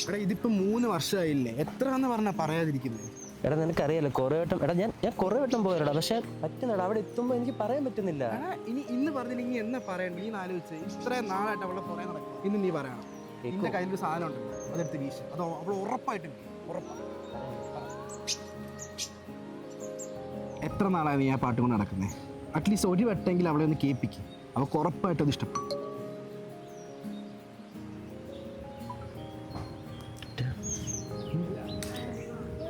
എടാ ഇതിപ്പോ 3 വർഷമായില്ലേ, എത്രയാന്ന് പറഞ്ഞാ പറയാതിരിക്കുന്നത്? എടാ നിനക്കറിയാലോ കുറേ വട്ടം, എടാ ഞാൻ കുറേ വട്ടം പോയടാ, പക്ഷെ പറ്റുന്നടാ, അവിടെ എത്തുമ്പോൾ എനിക്ക് പറയാൻ പറ്റുന്നില്ല. എടാ ഇന്ന് പറഞ്ഞില്ലെങ്കിൽ എന്നെ പറയണ്ട. നീ ആലോചിച്ച് ഇത്രയും നാളായിട്ട് അവളെ പുറകെ നടക്കും, ഇന്ന് നീ പറയണം നിന്റെ കയ്യിലൊരു സാധനം ഉണ്ടല്ലോ അതെടുത്ത് വീശ്. അതോ അവൾ ഉറപ്പായിട്ടും ഉറപ്പാണ്. എത്ര നാളായി നീ ആ പാട്ട് കൊണ്ട് നടക്കുന്നത്? അറ്റ്ലീസ്റ്റ് ഒരു വട്ടെങ്കിൽ അവളെ ഒന്ന് കേൾപ്പിക്കും, അവൾക്ക് ഉറപ്പായിട്ടും അത് ഇഷ്ടപ്പെടും.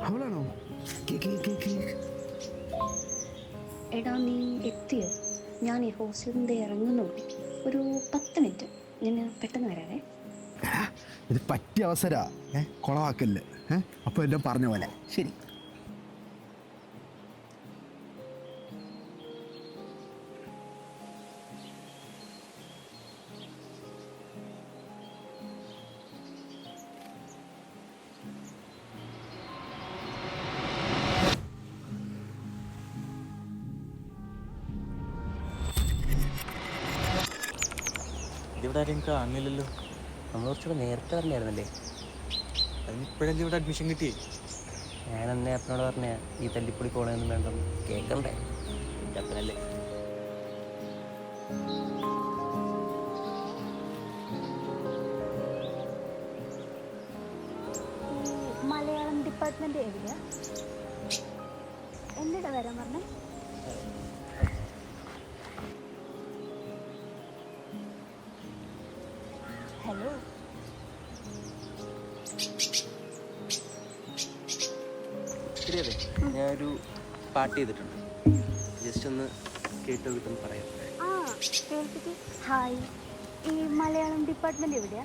അവളാണോ? എടാ നീ എത്തിയോ? ഞാൻ ഈ ഹോസ്റ്റലിൽ നിന്ന് ഇറങ്ങുന്നുള്ളൂ. ഒരു 10 മിനിറ്റ്, ഞാൻ പെട്ടെന്ന് വരാവേ. ഇത് പറ്റിയ അവസരാ, കുളവാക്കല്ലേ. അപ്പോൾ എല്ലാം പറഞ്ഞ പോലെ ശരി. ഇതിവിടെ ആരും കാണില്ലല്ലോ. നമ്മൾ കുറച്ചുകൂടെ നേരത്തെ പറഞ്ഞായിരുന്നല്ലേ. അതിനിപ്പോഴല്ലേ ഇവിടെ അഡ്മിഷൻ കിട്ടിയേ? ഞാൻ അന്നേ അപ്പനോട് പറഞ്ഞ ഈ തല്ലിപ്പൊടി കോളേജൊന്നും വേണ്ടെന്ന്. കേൾക്കണ്ടേ, എൻ്റെ അപ്പനല്ലേ. മലയാളം ഡിപ്പാർട്ട്മെന്റ് എവിടെയാ? എന്നിട്ട് വരാൻ പറഞ്ഞേ. ഹലോ, ശരിയല്ലേ, ഞാനൊരു പാട്ട് ചെയ്തിട്ടുണ്ട്, ജസ്റ്റ് ഒന്ന് കേട്ടോ കിട്ടുമെന്ന് പറയാം. ആ കേൾപ്പിക്ക്. ഹായ്, ഈ മലയാളം ഡിപ്പാർട്ട്മെന്റ് എവിടെയാ?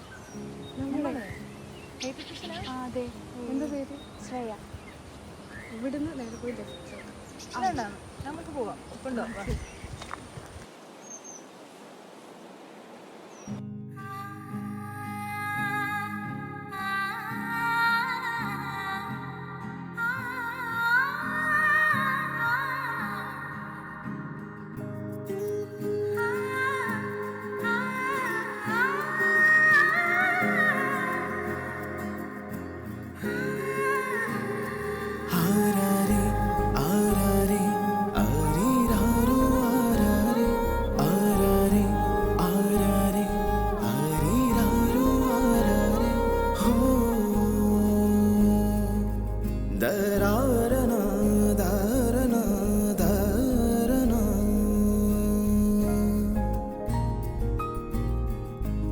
ആ അതെ. എന്ത് പേര്? ശ്രേയ. ഇവിടുന്ന് നേരെ പോയി നമുക്ക് പോവാം. കൊണ്ടുപോകാം.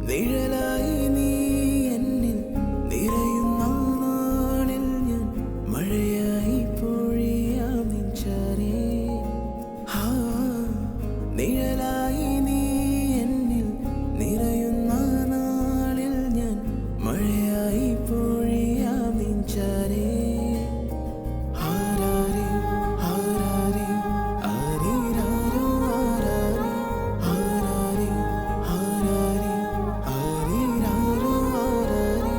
നിഴലായി നീ എന്നിൽ നിറയുന്ന നാളിൽ ഞാൻ മഴയായി പൊഴിയാം നിൻചാരേ. നിഴലായി നീ എന്നിൽ നിറയുന്ന നാളിൽ ഞാൻ മഴയായി പൊഴിയാം നിൻചാരേ. ആരാരേ ആരാരേ ആരീരാരോ ആരാരേ ആരാരേ ആരാരേ ആരീരാരോ ആരാരേ.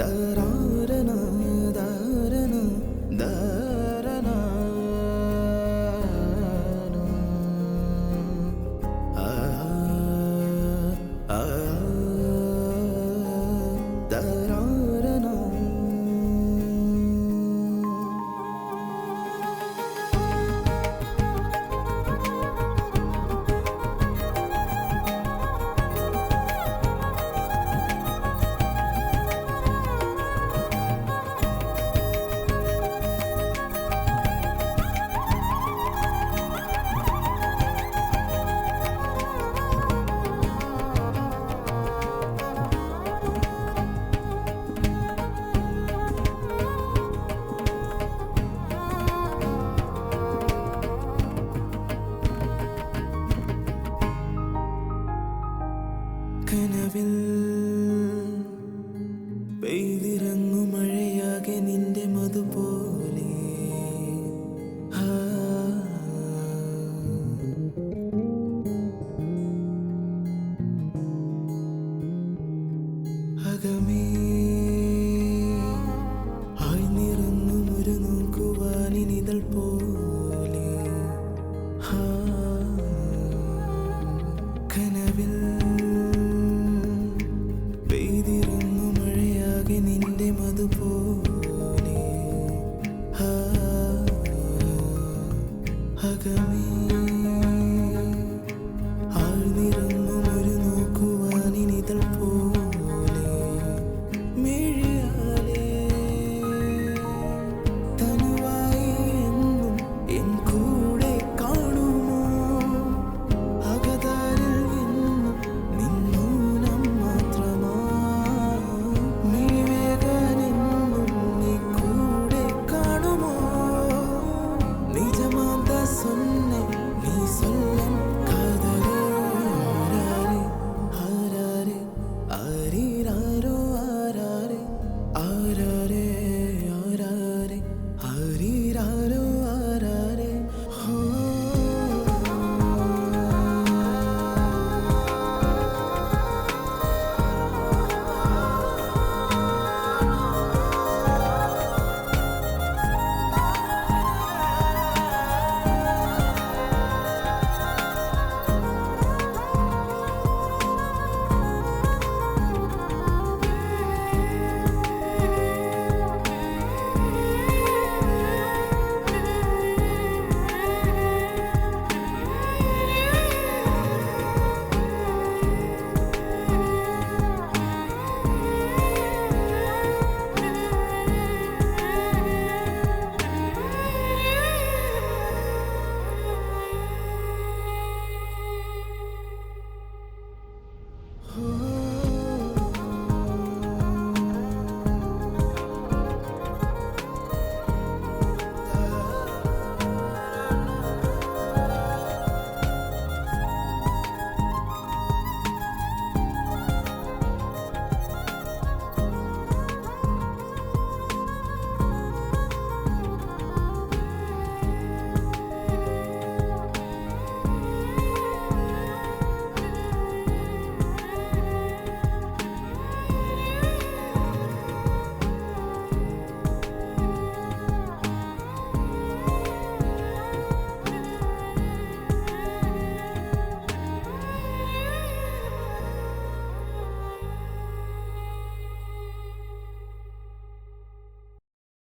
ദാരാരന ദാരന ദാരന ആ ആ ദാരാരന. കനവിൽ പെയ്തിറങ്ങു മഴയാകെ നിന്റെ മധുപോലെ. അകമേ ആഴ്ന്നിറങ്ങും ഒരു നോക്കുവാനിതൾ പോലെ. കനവിൽ നിന്റെ മധുപോലെ അകമേ